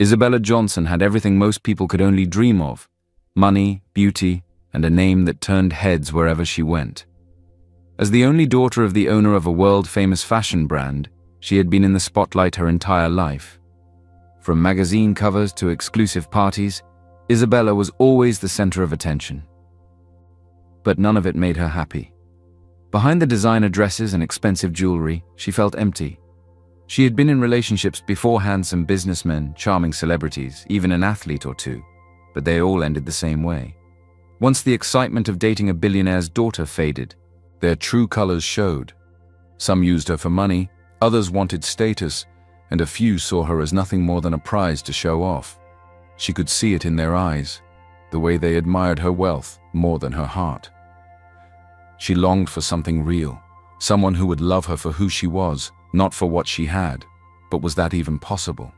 Isabella Johnson had everything most people could only dream of: money, beauty, and a name that turned heads wherever she went. As the only daughter of the owner of a world-famous fashion brand, she had been in the spotlight her entire life. From magazine covers to exclusive parties, Isabella was always the center of attention. But none of it made her happy. Behind the designer dresses and expensive jewelry, she felt empty. She had been in relationships before handsome businessmen, charming celebrities, even an athlete or two, but they all ended the same way. Once the excitement of dating a billionaire's daughter faded, their true colors showed. Some used her for money, others wanted status, and a few saw her as nothing more than a prize to show off. She could see it in their eyes, the way they admired her wealth more than her heart. She longed for something real, someone who would love her for who she was, not for what she had. But was that even possible?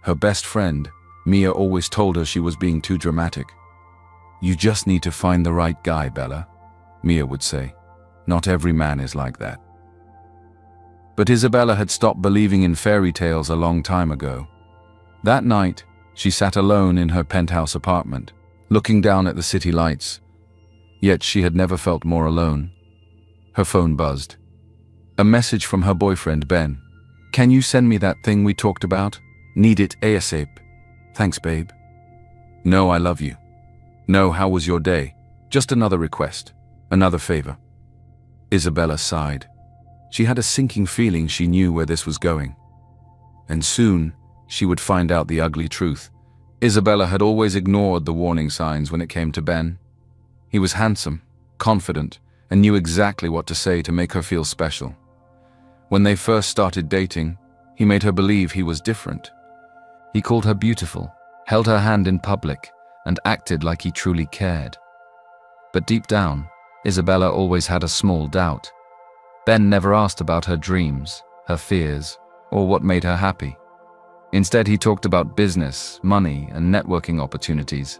Her best friend, Mia, always told her she was being too dramatic. "You just need to find the right guy, Bella," Mia would say. "Not every man is like that." But Isabella had stopped believing in fairy tales a long time ago. That night, she sat alone in her penthouse apartment, looking down at the city lights. Yet she had never felt more alone. Her phone buzzed. A message from her boyfriend, Ben. "Can you send me that thing we talked about? Need it ASAP. Thanks, babe." "No, I love you." "No, how was your day? Just another request. Another favor." Isabella sighed. She had a sinking feeling she knew where this was going. And soon, she would find out the ugly truth. Isabella had always ignored the warning signs when it came to Ben. He was handsome, confident, and knew exactly what to say to make her feel special. When they first started dating, he made her believe he was different. He called her beautiful, held her hand in public, and acted like he truly cared. But deep down, Isabella always had a small doubt. Ben never asked about her dreams, her fears, or what made her happy. Instead, he talked about business, money, and networking opportunities.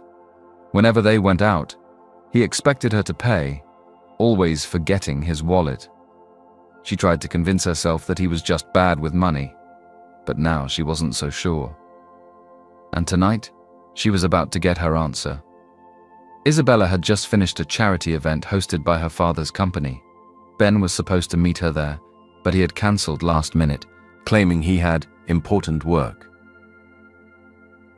Whenever they went out, he expected her to pay, always forgetting his wallet. She tried to convince herself that he was just bad with money, but now she wasn't so sure. And tonight, she was about to get her answer. Isabella had just finished a charity event hosted by her father's company. Ben was supposed to meet her there, but he had cancelled last minute, claiming he had important work.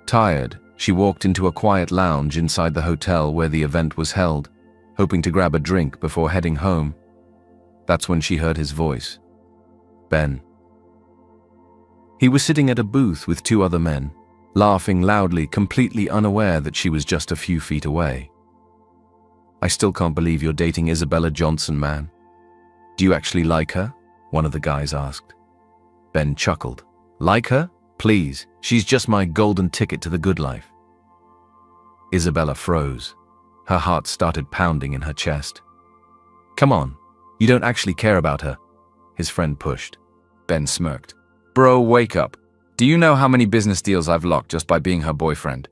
Tired, she walked into a quiet lounge inside the hotel where the event was held, hoping to grab a drink before heading home. That's when she heard his voice. Ben. He was sitting at a booth with two other men, laughing loudly, completely unaware that she was just a few feet away. "I still can't believe you're dating Isabella Johnson, man. Do you actually like her?" one of the guys asked. Ben chuckled. "Like her? Please, she's just my golden ticket to the good life." Isabella froze. Her heart started pounding in her chest. "Come on, you don't actually care about her," his friend pushed. Ben smirked. "Bro, wake up. Do you know how many business deals I've locked just by being her boyfriend?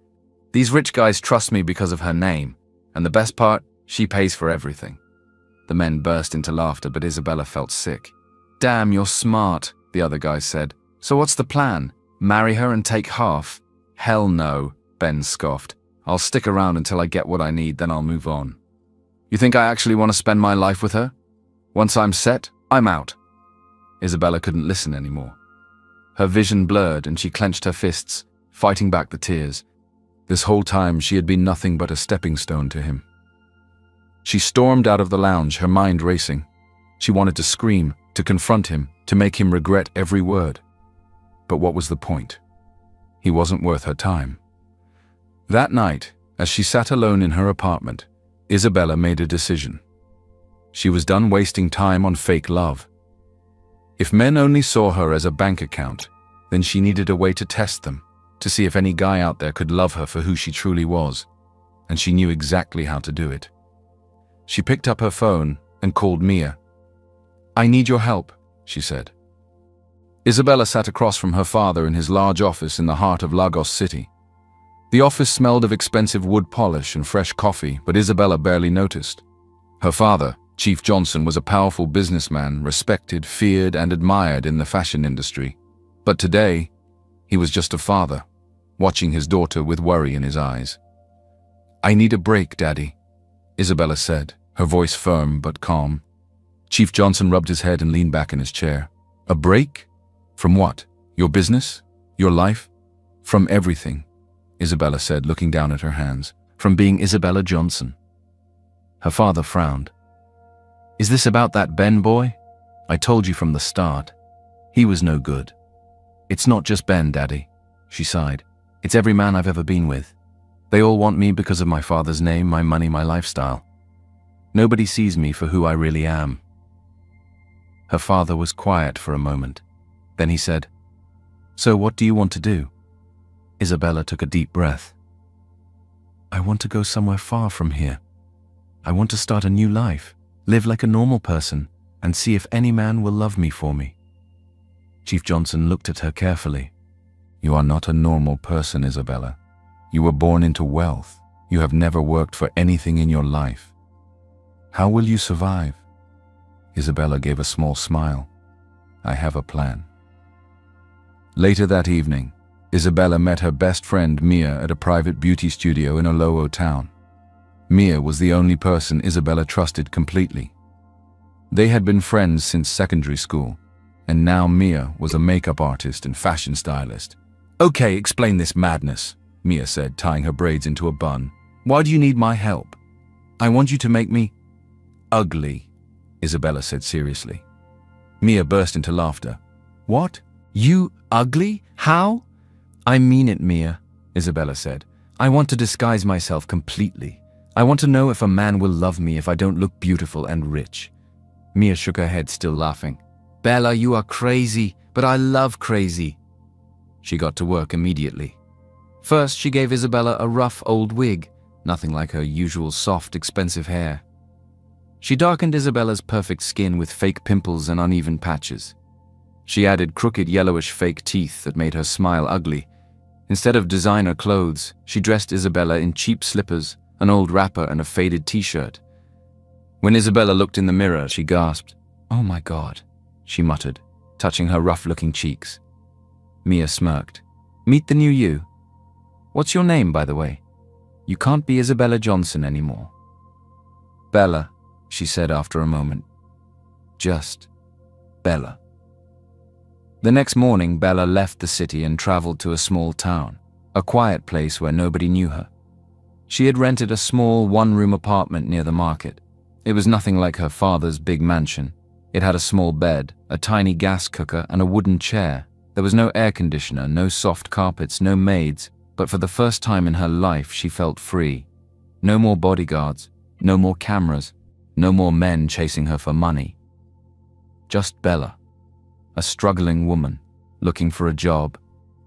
These rich guys trust me because of her name, and the best part, she pays for everything." The men burst into laughter, but Isabella felt sick. "Damn, you're smart," the other guy said. "So what's the plan? Marry her and take half?" "Hell no," Ben scoffed. "I'll stick around until I get what I need, then I'll move on." "You think I actually want to spend my life with her? Once I'm set, I'm out." Isabella couldn't listen anymore. Her vision blurred and she clenched her fists, fighting back the tears. This whole time she had been nothing but a stepping stone to him. She stormed out of the lounge, her mind racing. She wanted to scream, to confront him, to make him regret every word. But what was the point? He wasn't worth her time. That night, as she sat alone in her apartment, Isabella made a decision. She was done wasting time on fake love. If men only saw her as a bank account, then she needed a way to test them, to see if any guy out there could love her for who she truly was, and she knew exactly how to do it. She picked up her phone and called Mia. "I need your help," she said. Isabella sat across from her father in his large office in the heart of Lagos City. The office smelled of expensive wood polish and fresh coffee, but Isabella barely noticed. Her father, Chief Johnson, was a powerful businessman, respected, feared, and admired in the fashion industry. But today, he was just a father, watching his daughter with worry in his eyes. "I need a break, Daddy," Isabella said, her voice firm but calm. Chief Johnson rubbed his head and leaned back in his chair. "A break? From what? Your business? Your life?" "From everything," Isabella said, looking down at her hands. "From being Isabella Johnson." Her father frowned. "Is this about that Ben boy? I told you from the start. He was no good." "It's not just Ben, Daddy," she sighed. "It's every man I've ever been with. They all want me because of my father's name, my money, my lifestyle. Nobody sees me for who I really am." Her father was quiet for a moment. Then he said, "So what do you want to do?" Isabella took a deep breath. "I want to go somewhere far from here. I want to start a new life, live like a normal person, and see if any man will love me for me." Chief Johnson looked at her carefully. "You are not a normal person, Isabella. You were born into wealth. You have never worked for anything in your life. How will you survive?" Isabella gave a small smile. "I have a plan." Later that evening, Isabella met her best friend Mia at a private beauty studio in a Olowo town. Mia was the only person Isabella trusted completely. They had been friends since secondary school, and now Mia was a makeup artist and fashion stylist. "Okay, explain this madness," Mia said, tying her braids into a bun. "Why do you need my help?" "I want you to make me ugly," Isabella said seriously. Mia burst into laughter. "What? You ugly? How?" "I mean it, Mia," Isabella said. "I want to disguise myself completely. I want to know if a man will love me if I don't look beautiful and rich." Mia shook her head, still laughing. "Bella, you are crazy, but I love crazy." She got to work immediately. First, she gave Isabella a rough old wig, nothing like her usual soft, expensive hair. She darkened Isabella's perfect skin with fake pimples and uneven patches. She added crooked yellowish fake teeth that made her smile ugly. Instead of designer clothes, she dressed Isabella in cheap slippers, an old wrapper, and a faded t-shirt. When Isabella looked in the mirror, she gasped. "Oh my God," she muttered, touching her rough-looking cheeks. Mia smirked. "Meet the new you. What's your name, by the way? You can't be Isabella Johnson anymore." "Bella," she said after a moment. "Just Bella." The next morning, Bella left the city and traveled to a small town, a quiet place where nobody knew her. She had rented a small one-room apartment near the market. It was nothing like her father's big mansion. It had a small bed, a tiny gas cooker, and a wooden chair. There was no air conditioner, no soft carpets, no maids, but for the first time in her life she felt free. No more bodyguards, no more cameras, no more men chasing her for money. Just Bella, a struggling woman, looking for a job,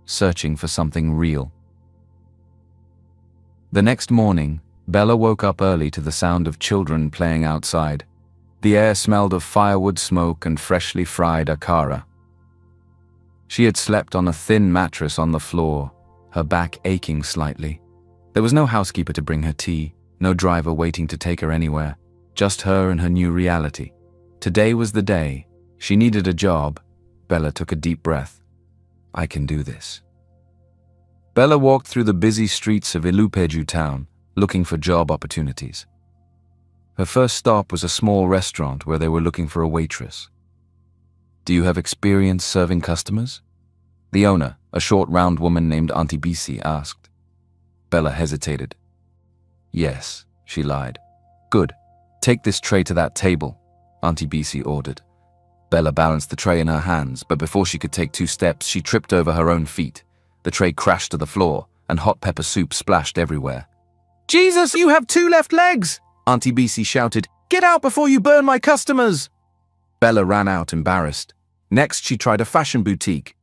searching for something real. The next morning, Bella woke up early to the sound of children playing outside. The air smelled of firewood smoke and freshly fried akara. She had slept on a thin mattress on the floor, her back aching slightly. There was no housekeeper to bring her tea, no driver waiting to take her anywhere, just her and her new reality. Today was the day. She needed a job. Bella took a deep breath. "I can do this." Bella walked through the busy streets of Ilupeju town, looking for job opportunities. Her first stop was a small restaurant where they were looking for a waitress. "Do you have experience serving customers?" The owner, a short round woman named Auntie Bisi, asked. Bella hesitated. "Yes," she lied. "Good. Take this tray to that table," Auntie Bisi ordered. Bella balanced the tray in her hands, but before she could take 2 steps, she tripped over her own feet. The tray crashed to the floor, and hot pepper soup splashed everywhere. "Jesus, you have 2 left legs!" Auntie Bisi shouted. "Get out before you burn my customers!" Bella ran out, embarrassed. Next, she tried a fashion boutique.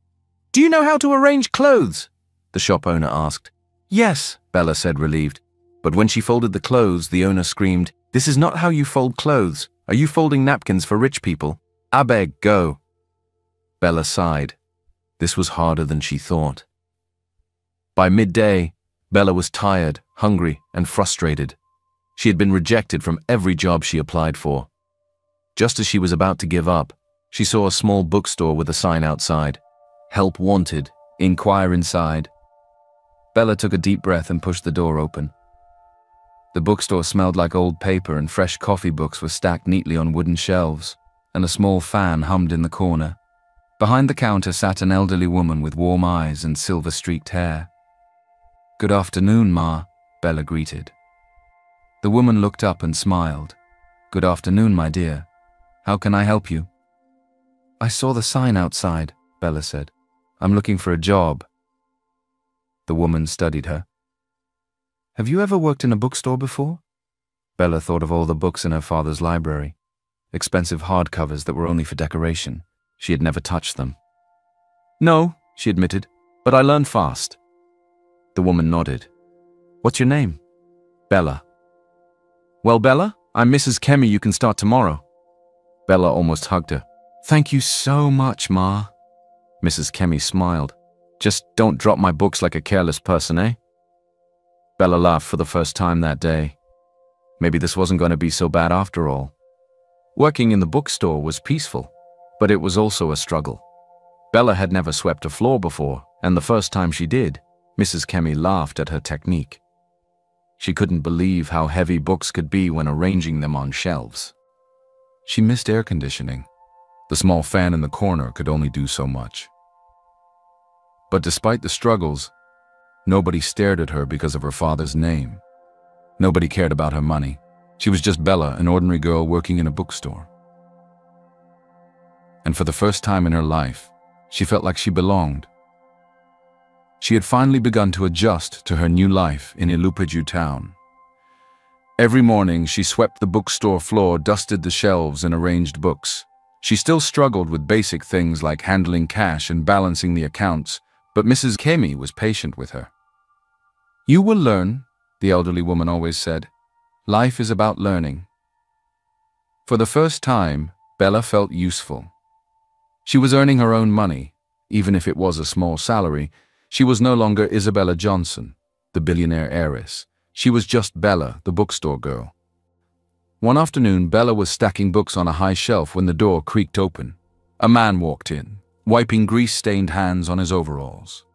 "Do you know how to arrange clothes?" the shop owner asked. "Yes," Bella said, relieved. But when she folded the clothes, the owner screamed, "This is not how you fold clothes. Are you folding napkins for rich people? I beg, go." Bella sighed. This was harder than she thought. By midday, Bella was tired, hungry, and frustrated. She had been rejected from every job she applied for. Just as she was about to give up, she saw a small bookstore with a sign outside. "Help wanted. Inquire inside." Bella took a deep breath and pushed the door open. The bookstore smelled like old paper, and fresh coffee books were stacked neatly on wooden shelves, and a small fan hummed in the corner. Behind the counter sat an elderly woman with warm eyes and silver-streaked hair. "Good afternoon, Ma," Bella greeted. The woman looked up and smiled. "Good afternoon, my dear. How can I help you?" "I saw the sign outside," Bella said. "I'm looking for a job." The woman studied her. "Have you ever worked in a bookstore before?" Bella thought of all the books in her father's library, expensive hardcovers that were only for decoration. She had never touched them. "No," she admitted, "but I learned fast." The woman nodded. "What's your name?" "Bella." "Well, Bella, I'm Mrs. Kemi. You can start tomorrow." Bella almost hugged her. "Thank you so much, Ma." Mrs. Kemi smiled. "Just don't drop my books like a careless person, eh?" Bella laughed for the first time that day. Maybe this wasn't going to be so bad after all. Working in the bookstore was peaceful, but it was also a struggle. Bella had never swept a floor before, and the first time she did, Mrs. Kemi laughed at her technique. She couldn't believe how heavy books could be when arranging them on shelves. She missed air conditioning. The small fan in the corner could only do so much. But despite the struggles, nobody stared at her because of her father's name. Nobody cared about her money. She was just Bella, an ordinary girl working in a bookstore. And for the first time in her life, she felt like she belonged. She had finally begun to adjust to her new life in Ilupaju town. Every morning, she swept the bookstore floor, dusted the shelves, and arranged books. She still struggled with basic things like handling cash and balancing the accounts, but Mrs. Kemi was patient with her. "You will learn," the elderly woman always said. "Life is about learning." For the first time, Bella felt useful. She was earning her own money, even if it was a small salary. She was no longer Isabella Johnson, the billionaire heiress. She was just Bella, the bookstore girl. One afternoon, Bella was stacking books on a high shelf when the door creaked open. A man walked in, wiping grease-stained hands on his overalls.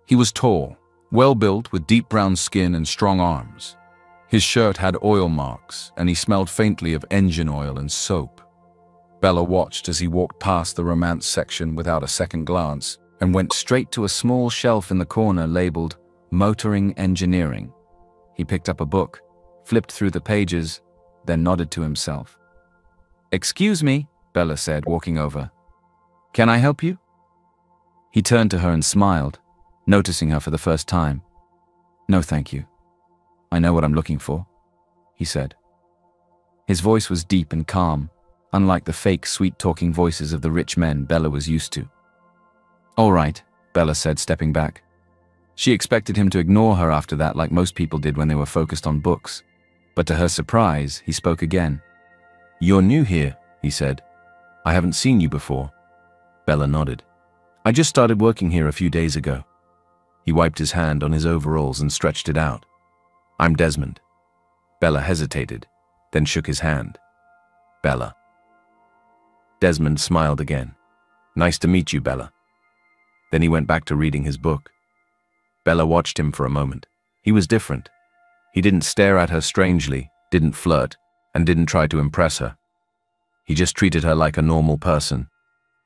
He was tall, well-built with deep brown skin and strong arms. His shirt had oil marks, and he smelled faintly of engine oil and soap. Bella watched as he walked past the romance section without a second glance and went straight to a small shelf in the corner labeled Motoring Engineering. He picked up a book, flipped through the pages, then nodded to himself. "Excuse me," Bella said, walking over. "Can I help you?" He turned to her and smiled, noticing her for the first time. "No, thank you. I know what I'm looking for," he said. His voice was deep and calm, unlike the fake, sweet-talking voices of the rich men Bella was used to. "All right," Bella said, stepping back. She expected him to ignore her after that, like most people did when they were focused on books. But to her surprise, he spoke again. "You're new here," he said. "I haven't seen you before." Bella nodded. "I just started working here a few days ago." He wiped his hand on his overalls and stretched it out. "I'm Desmond." Bella hesitated, then shook his hand. "Bella." Desmond smiled again. "Nice to meet you, Bella." Then he went back to reading his book. Bella watched him for a moment. He was different. He didn't stare at her strangely, didn't flirt, and didn't try to impress her. He just treated her like a normal person,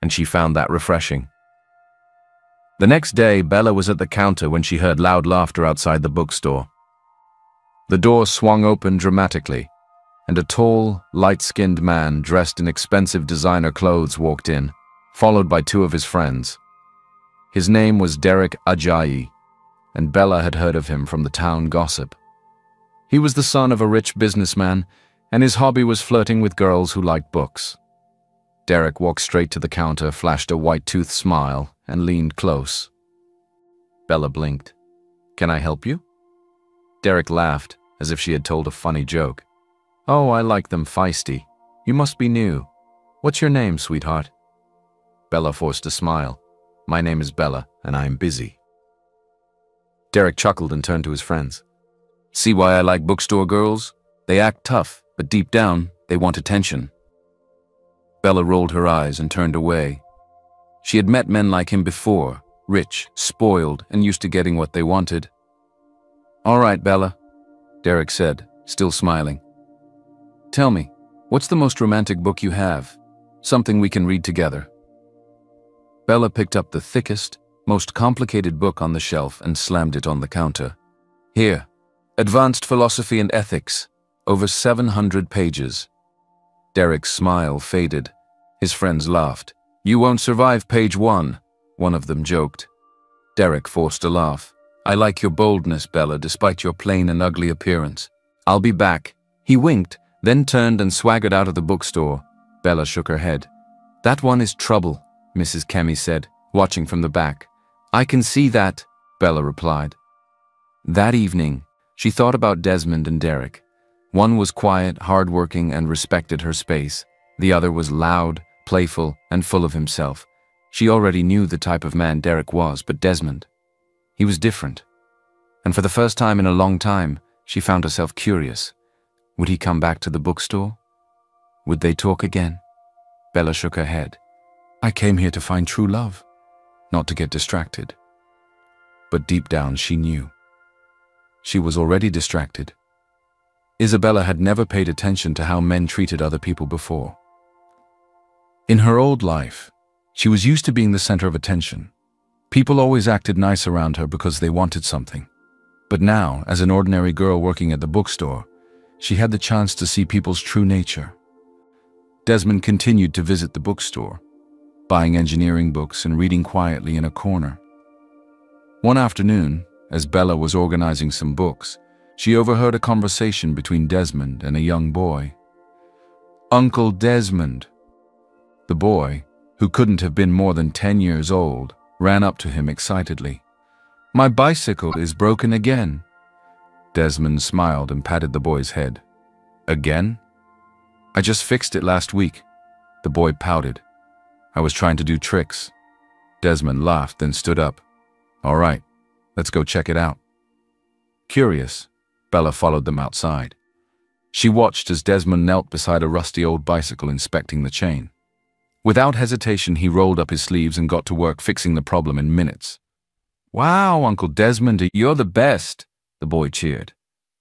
and she found that refreshing. The next day, Bella was at the counter when she heard loud laughter outside the bookstore. The door swung open dramatically, and a tall, light-skinned man dressed in expensive designer clothes walked in, followed by two of his friends. His name was Derek Ajayi, and Bella had heard of him from the town gossip. He was the son of a rich businessman, and his hobby was flirting with girls who liked books. Derek walked straight to the counter, flashed a white-toothed smile, and leaned close. Bella blinked. "Can I help you?" Derek laughed, as if she had told a funny joke. "Oh, I like them feisty. You must be new. What's your name, sweetheart?" Bella forced a smile. "My name is Bella, and I am busy." Derek chuckled and turned to his friends. "See why I like bookstore girls? They act tough, but deep down, they want attention." Bella rolled her eyes and turned away. She had met men like him before, rich, spoiled, and used to getting what they wanted. "All right, Bella," Derek said, still smiling. "Tell me, what's the most romantic book you have? Something we can read together." Bella picked up the thickest, most complicated book on the shelf and slammed it on the counter. "Here, Advanced Philosophy and Ethics, over 700 pages. Derek's smile faded. His friends laughed. "You won't survive page 1, one of them joked. Derek forced a laugh. "I like your boldness, Bella, despite your plain and ugly appearance. I'll be back." He winked, then turned and swaggered out of the bookstore. Bella shook her head. "That one is trouble," Mrs. Kemi said, watching from the back. "I can see that," Bella replied. That evening, she thought about Desmond and Derek. One was quiet, hardworking, and respected her space. The other was loud, playful, and full of himself. She already knew the type of man Derek was, but Desmond, he was different. And for the first time in a long time, she found herself curious. Would he come back to the bookstore? Would they talk again? Bella shook her head. "I came here to find true love, not to get distracted." But deep down she knew. She was already distracted. Isabella had never paid attention to how men treated other people before. In her old life, she was used to being the center of attention. People always acted nice around her because they wanted something. But now, as an ordinary girl working at the bookstore, she had the chance to see people's true nature. Desmond continued to visit the bookstore, buying engineering books and reading quietly in a corner. One afternoon, as Bella was organizing some books, she overheard a conversation between Desmond and a young boy. "Uncle Desmond." The boy, who couldn't have been more than 10 years old, ran up to him excitedly. "My bicycle is broken again." Desmond smiled and patted the boy's head. "Again? I just fixed it last week." The boy pouted. "I was trying to do tricks." Desmond laughed, then stood up. "All right, let's go check it out." Curious, Bella followed them outside. She watched as Desmond knelt beside a rusty old bicycle inspecting the chain. Without hesitation, he rolled up his sleeves and got to work fixing the problem in minutes. "Wow, Uncle Desmond, you're the best," the boy cheered.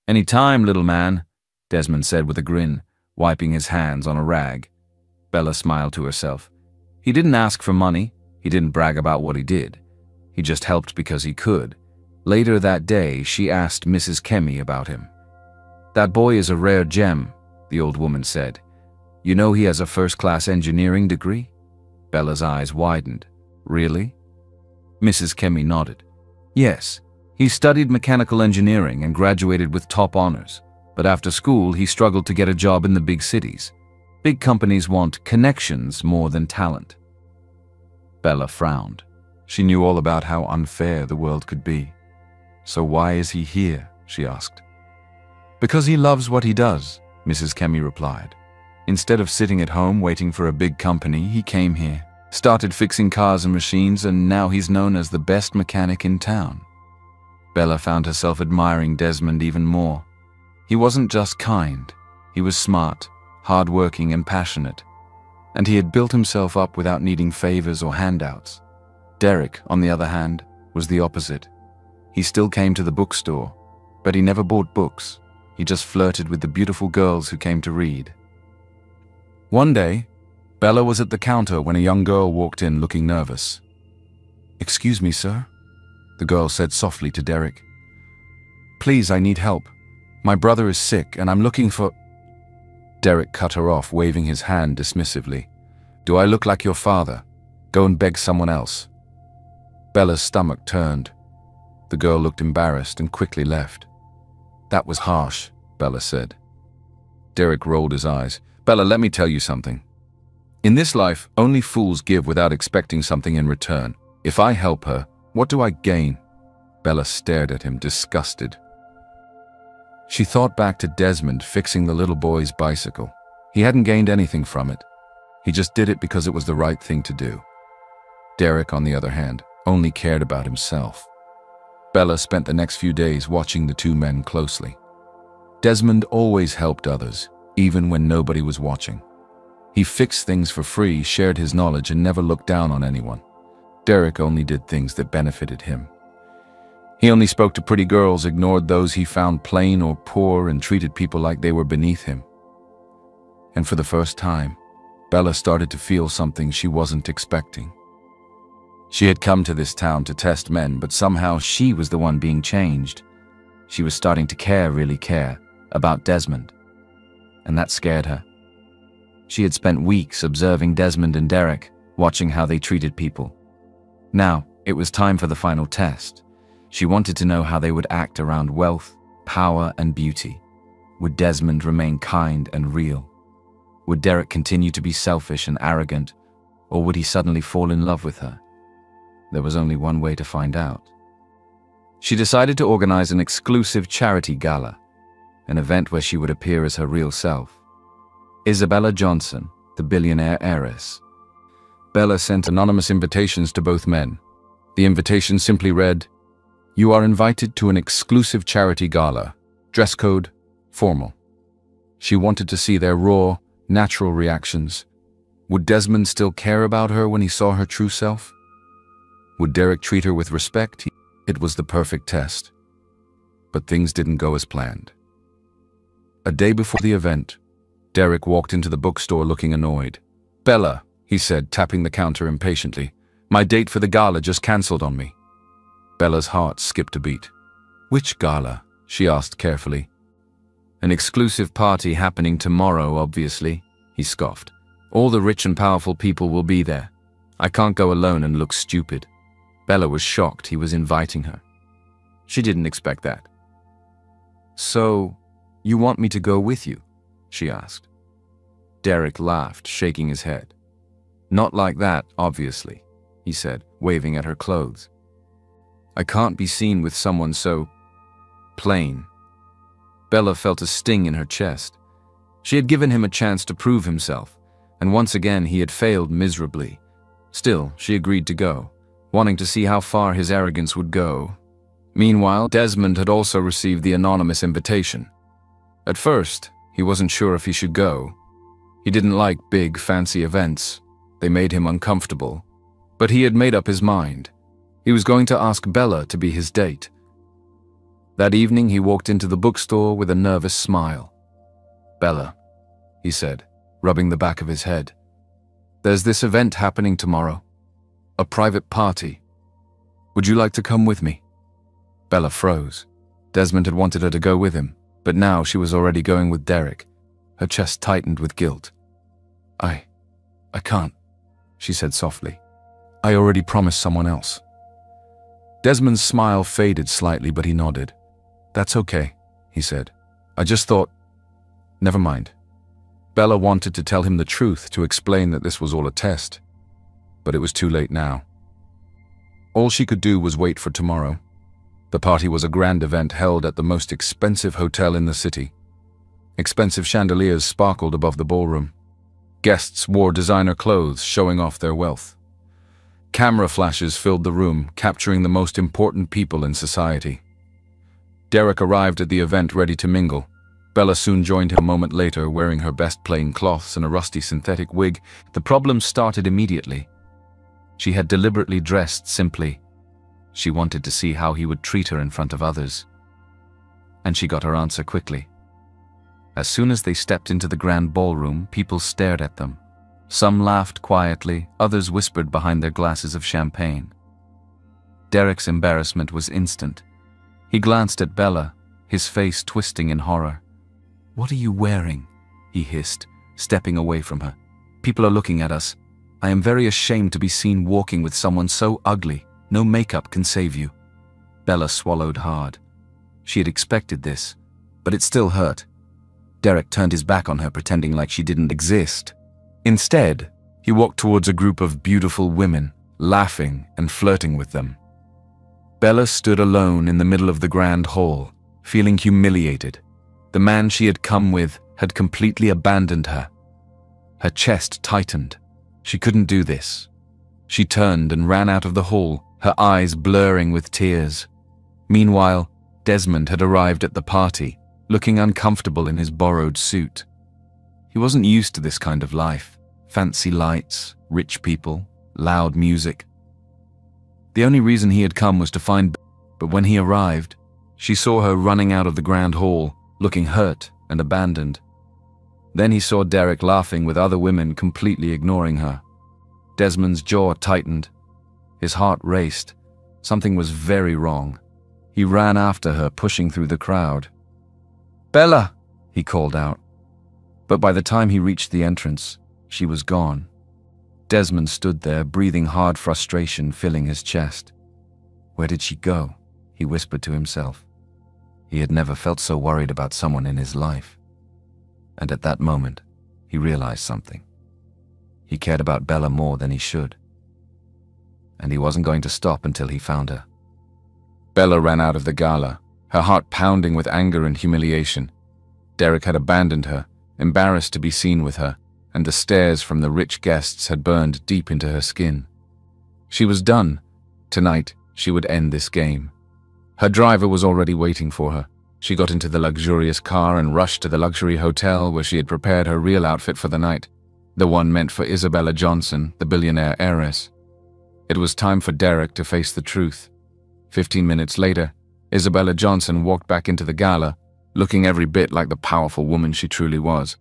"Any time, little man," Desmond said with a grin, wiping his hands on a rag. Bella smiled to herself. He didn't ask for money. He didn't brag about what he did. He just helped because he could. Later that day, she asked Mrs. Kemi about him. "That boy is a rare gem," the old woman said. "You know he has a first-class engineering degree?" Bella's eyes widened. "Really?" Mrs. Kemi nodded. "Yes, he studied mechanical engineering and graduated with top honors. But after school, he struggled to get a job in the big cities. Big companies want connections more than talent." Bella frowned. She knew all about how unfair the world could be. "So why is he here?" she asked. "Because he loves what he does," Mrs. Kemi replied. "Instead of sitting at home waiting for a big company, he came here, started fixing cars and machines, and now he's known as the best mechanic in town." Bella found herself admiring Desmond even more. He wasn't just kind. He was smart, hardworking, and passionate. And he had built himself up without needing favors or handouts. Derek, on the other hand, was the opposite. He still came to the bookstore, but he never bought books. He just flirted with the beautiful girls who came to read. One day, Bella was at the counter when a young girl walked in looking nervous. "Excuse me, sir," the girl said softly to Derek. "Please, I need help. My brother is sick and I'm looking for—" Derek cut her off, waving his hand dismissively. "Do I look like your father? Go and beg someone else." Bella's stomach turned. The girl looked embarrassed and quickly left. "That was harsh," Bella said. Derek rolled his eyes. "Bella, let me tell you something. In this life, only fools give without expecting something in return. If I help her, what do I gain?" Bella stared at him, disgusted. She thought back to Desmond fixing the little boy's bicycle. He hadn't gained anything from it. He just did it because it was the right thing to do. Derek, on the other hand, only cared about himself. Bella spent the next few days watching the two men closely. Desmond always helped others, even when nobody was watching. He fixed things for free, shared his knowledge, and never looked down on anyone. Derek only did things that benefited him. He only spoke to pretty girls, ignored those he found plain or poor, and treated people like they were beneath him. And for the first time, Bella started to feel something she wasn't expecting. She had come to this town to test men, but somehow she was the one being changed. She was starting to really care, about Desmond. And that scared her. She had spent weeks observing Desmond and Derek, watching how they treated people. Now, it was time for the final test. She wanted to know how they would act around wealth, power, and beauty. Would Desmond remain kind and real? Would Derek continue to be selfish and arrogant, or would he suddenly fall in love with her? There was only one way to find out. She decided to organize an exclusive charity gala, an event where she would appear as her real self. Isabella Johnson, the billionaire heiress. Bella sent anonymous invitations to both men. The invitation simply read, "You are invited to an exclusive charity gala. Dress code, formal." She wanted to see their raw, natural reactions. Would Desmond still care about her when he saw her true self? Would Derek treat her with respect? It was the perfect test. But things didn't go as planned. A day before the event, Derek walked into the bookstore looking annoyed. "Bella," he said, tapping the counter impatiently, "my date for the gala just cancelled on me." Bella's heart skipped a beat. "Which gala?" she asked carefully. "An exclusive party happening tomorrow, obviously," he scoffed. "All the rich and powerful people will be there. I can't go alone and look stupid." Bella was shocked he was inviting her. She didn't expect that. "So, you want me to go with you?" she asked. Derek laughed, shaking his head. "Not like that, obviously," he said, waving at her clothes. "I can't be seen with someone so plain." Bella felt a sting in her chest. She had given him a chance to prove himself, and once again he had failed miserably. Still, she agreed to go, wanting to see how far his arrogance would go. Meanwhile, Desmond had also received the anonymous invitation. At first, he wasn't sure if he should go. He didn't like big, fancy events. They made him uncomfortable. But he had made up his mind. He was going to ask Bella to be his date. That evening, he walked into the bookstore with a nervous smile. "Bella," he said, rubbing the back of his head. "There's this event happening tomorrow. A private party. Would you like to come with me?" Bella froze. Desmond had wanted her to go with him, but now she was already going with Derek. Her chest tightened with guilt. I can't," she said softly. "I already promised someone else." Desmond's smile faded slightly, but he nodded. "That's okay," he said. "I just thought, never mind." Bella wanted to tell him the truth, to explain that this was all a test. But it was too late now. All she could do was wait for tomorrow. The party was a grand event held at the most expensive hotel in the city. Expensive chandeliers sparkled above the ballroom. Guests wore designer clothes, showing off their wealth. Camera flashes filled the room, capturing the most important people in society. Derek arrived at the event ready to mingle. Bella soon joined him a moment later, wearing her best plain cloths and a rusty synthetic wig. The problem started immediately. She had deliberately dressed simply. She wanted to see how he would treat her in front of others. And she got her answer quickly. As soon as they stepped into the grand ballroom, people stared at them. Some laughed quietly, others whispered behind their glasses of champagne. Derek's embarrassment was instant. He glanced at Bella, his face twisting in horror. "What are you wearing?" he hissed, stepping away from her. "People are looking at us. I am very ashamed to be seen walking with someone so ugly. No makeup can save you." Bella swallowed hard. She had expected this, but it still hurt. Derek turned his back on her, pretending like she didn't exist. Instead, he walked towards a group of beautiful women, laughing and flirting with them. Bella stood alone in the middle of the grand hall, feeling humiliated. The man she had come with had completely abandoned her. Her chest tightened. She couldn't do this. She turned and ran out of the hall, her eyes blurring with tears. Meanwhile, Desmond had arrived at the party, looking uncomfortable in his borrowed suit. He wasn't used to this kind of life. Fancy lights, rich people, loud music. The only reason he had come was to find But when he arrived, she saw her running out of the grand hall, looking hurt and abandoned. Then he saw Derek laughing with other women, completely ignoring her. Desmond's jaw tightened. His heart raced. Something was very wrong. He ran after her, pushing through the crowd. "Bella!" he called out. But by the time he reached the entrance, she was gone. Desmond stood there, breathing hard frustration filling his chest. Where did she go? He whispered to himself. He had never felt so worried about someone in his life. And at that moment, he realized something. He cared about Bella more than he should. And he wasn't going to stop until he found her. Bella ran out of the gala, her heart pounding with anger and humiliation. Derek had abandoned her, embarrassed to be seen with her, and the stares from the rich guests had burned deep into her skin. She was done. Tonight, she would end this game. Her driver was already waiting for her. She got into the luxurious car and rushed to the luxury hotel where she had prepared her real outfit for the night, the one meant for Isabella Johnson, the billionaire heiress. It was time for Derek to face the truth. 15 minutes later, Isabella Johnson walked back into the gala, looking every bit like the powerful woman she truly was.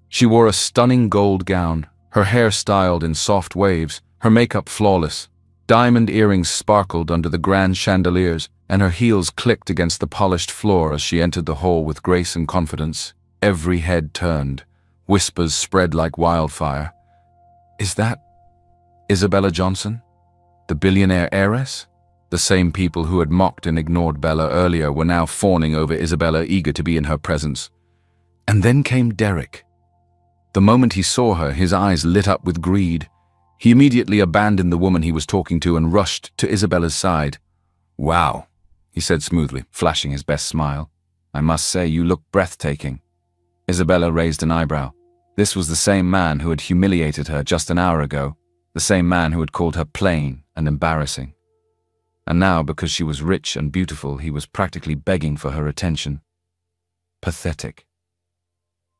She wore a stunning gold gown, her hair styled in soft waves, her makeup flawless. Diamond earrings sparkled under the grand chandeliers, and her heels clicked against the polished floor as she entered the hall with grace and confidence. Every head turned. Whispers spread like wildfire. Is that Isabella Johnson? The billionaire heiress? The same people who had mocked and ignored Bella earlier were now fawning over Isabella, eager to be in her presence. And then came Derek. The moment he saw her, his eyes lit up with greed. He immediately abandoned the woman he was talking to and rushed to Isabella's side. "Wow," he said smoothly, flashing his best smile. "I must say, you look breathtaking." Isabella raised an eyebrow. This was the same man who had humiliated her just an hour ago, the same man who had called her plain and embarrassing. And now, because she was rich and beautiful, he was practically begging for her attention. Pathetic.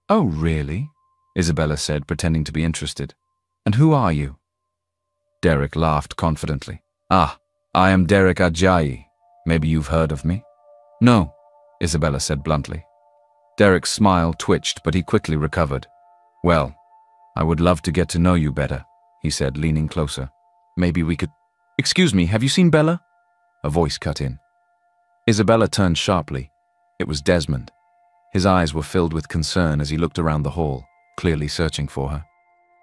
"Oh, really?" Isabella said, pretending to be interested. "And who are you?" Derek laughed confidently. "Ah, I am Derek Ajayi. Maybe you've heard of me?" "No," Isabella said bluntly. Derek's smile twitched, but he quickly recovered. "Well, I would love to get to know you better," he said, leaning closer. "Maybe we could—" "Excuse me, have you seen Bella?" A voice cut in. Isabella turned sharply. It was Desmond. His eyes were filled with concern as he looked around the hall, clearly searching for her.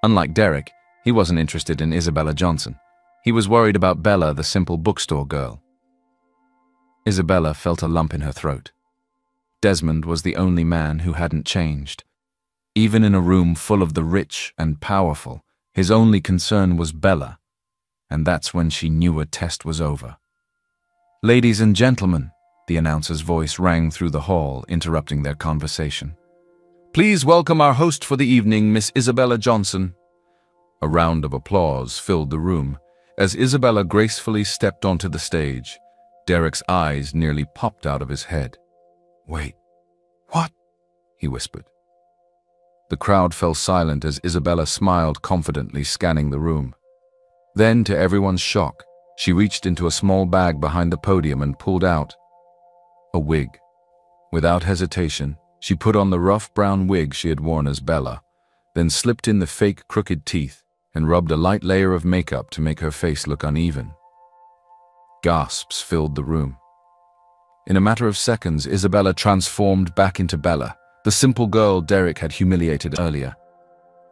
Unlike Derek, he wasn't interested in Isabella Johnson. He was worried about Bella, the simple bookstore girl. Isabella felt a lump in her throat. Desmond was the only man who hadn't changed. Even in a room full of the rich and powerful, his only concern was Bella. And that's when she knew a test was over. "Ladies and gentlemen," the announcer's voice rang through the hall, interrupting their conversation. "Please welcome our host for the evening, Miss Isabella Johnson." A round of applause filled the room. As Isabella gracefully stepped onto the stage, Derek's eyes nearly popped out of his head. "Wait, what?" he whispered. The crowd fell silent as Isabella smiled confidently, scanning the room. Then, to everyone's shock, she reached into a small bag behind the podium and pulled out a wig. Without hesitation, she put on the rough brown wig she had worn as Bella, then slipped in the fake crooked teeth and rubbed a light layer of makeup to make her face look uneven. Gasps filled the room. In a matter of seconds, Isabella transformed back into Bella, the simple girl Derek had humiliated earlier.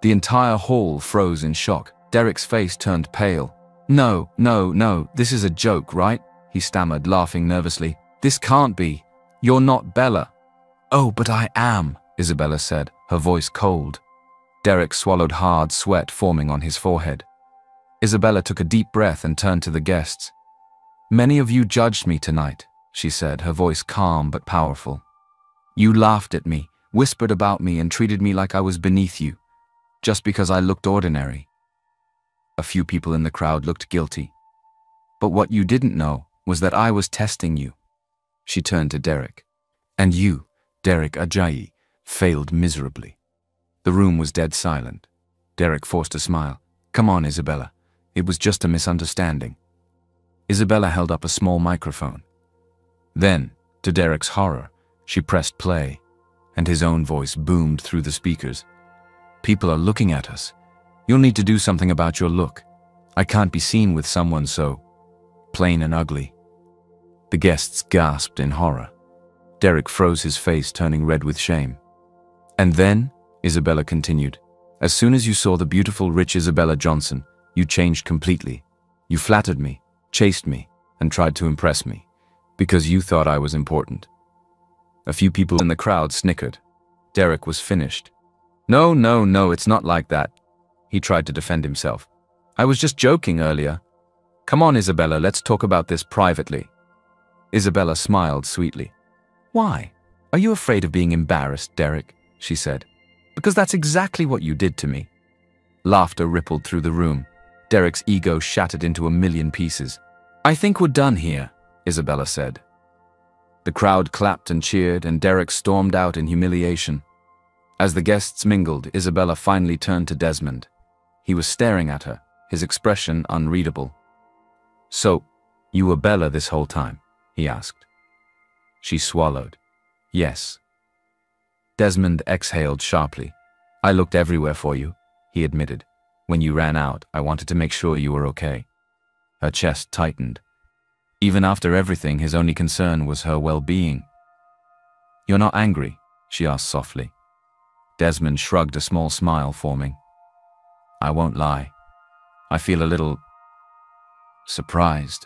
The entire hall froze in shock. Derek's face turned pale. "No, no, no, this is a joke, right?" he stammered, laughing nervously. "This can't be. You're not Bella." "Oh, but I am," Isabella said, her voice cold. Derek swallowed hard, sweat forming on his forehead. Isabella took a deep breath and turned to the guests. "Many of you judged me tonight," she said, her voice calm but powerful. "You laughed at me, whispered about me, and treated me like I was beneath you, just because I looked ordinary." A few people in the crowd looked guilty. "But what you didn't know was that I was testing you." She turned to Derek. "And you, Derek Ajayi, failed miserably." The room was dead silent. Derek forced a smile. "Come on, Isabella. It was just a misunderstanding." Isabella held up a small microphone. Then, to Derek's horror, she pressed play, and his own voice boomed through the speakers. "People are looking at us. You'll need to do something about your look. I can't be seen with someone so plain and ugly." The guests gasped in horror. Derek froze his face, turning red with shame. "And then," Isabella continued, "as soon as you saw the beautiful, rich Isabella Johnson, you changed completely. You flattered me, chased me, and tried to impress me, because you thought I was important." A few people in the crowd snickered. Derek was finished. No, it's not like that." He tried to defend himself. "I was just joking earlier. Come on, Isabella, let's talk about this privately." Isabella smiled sweetly. "Why? Are you afraid of being embarrassed, Derek?" she said. "Because that's exactly what you did to me." Laughter rippled through the room. Derek's ego shattered into a million pieces. "I think we're done here," Isabella said. The crowd clapped and cheered, and Derek stormed out in humiliation. As the guests mingled, Isabella finally turned to Desmond. He was staring at her, his expression unreadable. "So, you were Bella this whole time?" he asked. She swallowed. "Yes." Desmond exhaled sharply. "I looked everywhere for you," he admitted. "When you ran out, I wanted to make sure you were okay." Her chest tightened. Even after everything, his only concern was her well-being. "You're not angry?" she asked softly. Desmond shrugged, a small smile forming. "I won't lie. I feel a little surprised,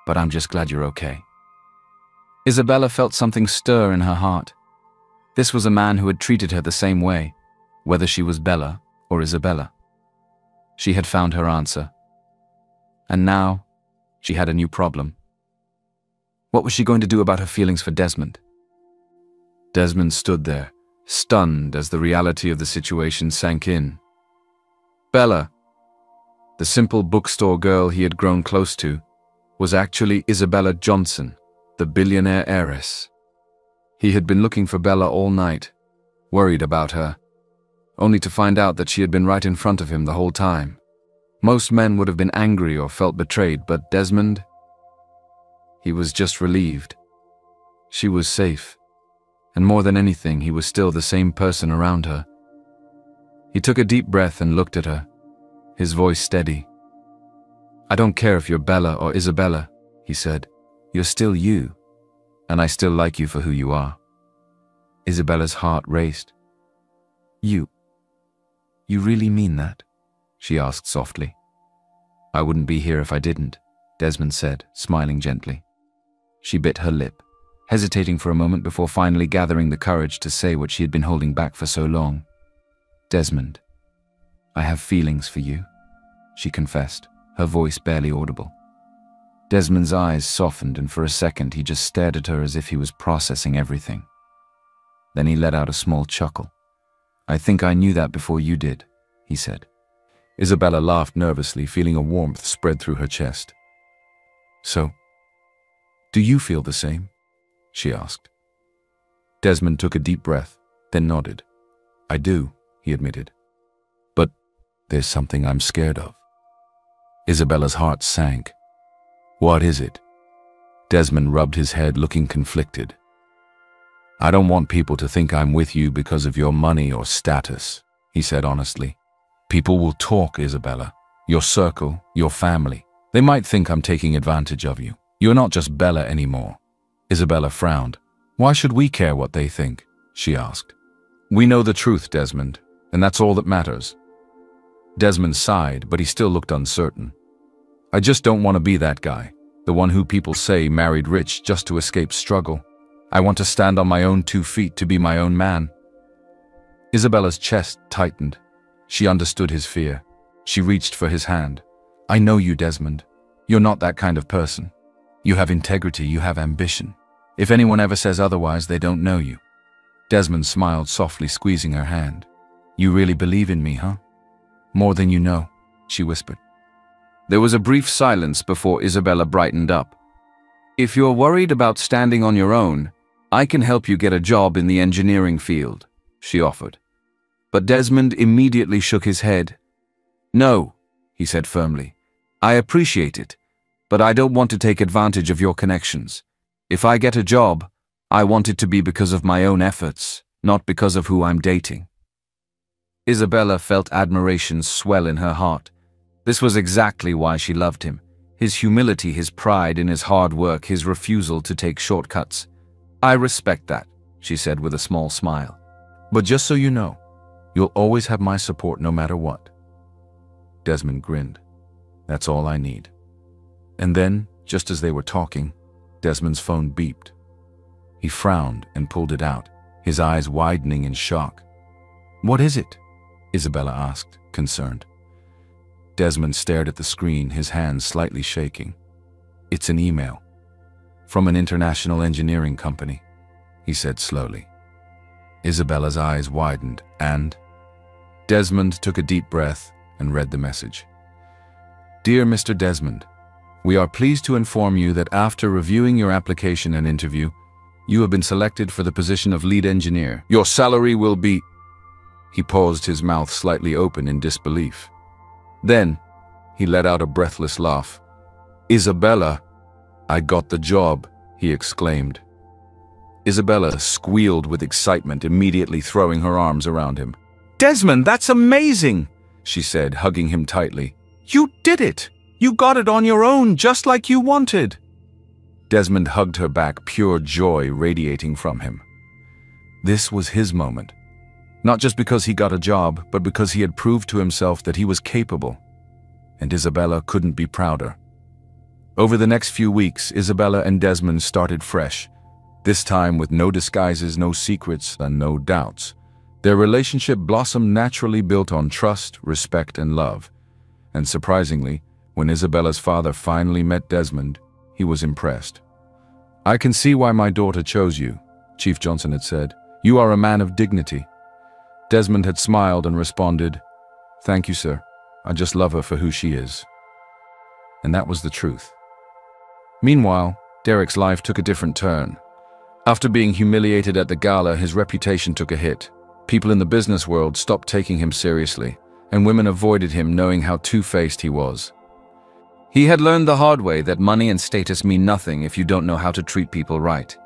but I'm just glad you're okay." Isabella felt something stir in her heart. This was a man who had treated her the same way, whether she was Bella or Isabella. She had found her answer. And now, she had a new problem. What was she going to do about her feelings for Desmond? Desmond stood there, stunned as the reality of the situation sank in. Bella, the simple bookstore girl he had grown close to, was actually Isabella Johnson, the billionaire heiress. He had been looking for Bella all night, worried about her, only to find out that she had been right in front of him the whole time. Most men would have been angry or felt betrayed, but Desmond, he was just relieved. She was safe, and more than anything, he was still the same person around her. He took a deep breath and looked at her, his voice steady. "I don't care if you're Bella or Isabella," he said. "You're still you, and I still like you for who you are." Isabella's heart raced. You really mean that?" she asked softly. "I wouldn't be here if I didn't," Desmond said, smiling gently. She bit her lip, hesitating for a moment before finally gathering the courage to say what she had been holding back for so long. "Desmond, I have feelings for you," she confessed, her voice barely audible. Desmond's eyes softened, and for a second he just stared at her as if he was processing everything. Then he let out a small chuckle. "I think I knew that before you did," he said. Isabella laughed nervously, feeling a warmth spread through her chest. "So, do you feel the same?" she asked. Desmond took a deep breath, then nodded. "I do," he admitted. "But there's something I'm scared of." Isabella's heart sank. "What is it?" Desmond rubbed his head, looking conflicted. "I don't want people to think I'm with you because of your money or status," he said honestly. "People will talk, Isabella. Your circle, your family. They might think I'm taking advantage of you. You're not just Bella anymore." Isabella frowned. "Why should we care what they think?" she asked. "We know the truth, Desmond, and that's all that matters." Desmond sighed, but he still looked uncertain. "I just don't want to be that guy, the one who people say married rich just to escape struggle. I want to stand on my own 2 feet, to be my own man." Isabella's chest tightened. She understood his fear. She reached for his hand. "I know you, Desmond. You're not that kind of person. You have integrity, you have ambition. If anyone ever says otherwise, they don't know you." Desmond smiled softly, squeezing her hand. "You really believe in me, huh?" "More than you know," she whispered. There was a brief silence before Isabella brightened up. "If you're worried about standing on your own, I can help you get a job in the engineering field," she offered. But Desmond immediately shook his head. "No," he said firmly. "I appreciate it, but I don't want to take advantage of your connections. If I get a job, I want it to be because of my own efforts, not because of who I'm dating. Isabella felt admiration swell in her heart. This was exactly why she loved him. His humility, his pride in his hard work, his refusal to take shortcuts. I respect that, she said with a small smile. But just so you know, you'll always have my support no matter what. Desmond grinned. That's all I need. And then, just as they were talking, Desmond's phone beeped. He frowned and pulled it out, his eyes widening in shock. What is it? Isabella asked, concerned. Desmond stared at the screen, his hands slightly shaking. It's an email. From an international engineering company, he said slowly. Isabella's eyes widened and... Desmond took a deep breath and read the message. Dear Mr. Desmond, we are pleased to inform you that after reviewing your application and interview, you have been selected for the position of lead engineer. Your salary will be... He paused, his mouth slightly open in disbelief. Then, he let out a breathless laugh. Isabella, I got the job, he exclaimed. Isabella squealed with excitement, immediately throwing her arms around him. Desmond, that's amazing, she said, hugging him tightly. You did it! You got it on your own, just like you wanted. Desmond hugged her back, pure joy radiating from him. This was his moment. Not just because he got a job, but because he had proved to himself that he was capable. And Isabella couldn't be prouder. Over the next few weeks, Isabella and Desmond started fresh, this time with no disguises, no secrets, and no doubts. Their relationship blossomed naturally, built on trust, respect, and love. And surprisingly, when Isabella's father finally met Desmond, he was impressed. I can see why my daughter chose you, Chief Johnson had said. You are a man of dignity. Desmond had smiled and responded, Thank you, sir. I just love her for who she is. And that was the truth. Meanwhile, Derek's life took a different turn. After being humiliated at the gala, his reputation took a hit. People in the business world stopped taking him seriously, and women avoided him, knowing how two-faced he was. He had learned the hard way that money and status mean nothing if you don't know how to treat people right.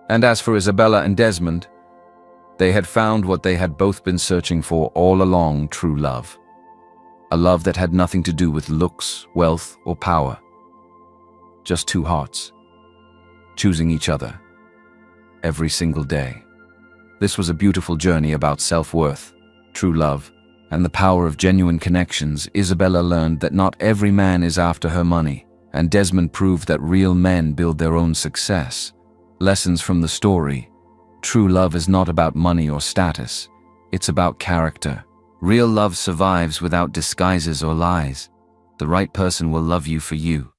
And as for Isabella and Desmond, they had found what they had both been searching for all along: true love. A love that had nothing to do with looks, wealth, or power. Just two hearts, choosing each other, every single day. This was a beautiful journey about self-worth, true love, and the power of genuine connections. Isabella learned that not every man is after her money, and Desmond proved that real men build their own success. Lessons from the story. True love is not about money or status. It's about character. Real love survives without disguises or lies. The right person will love you for you.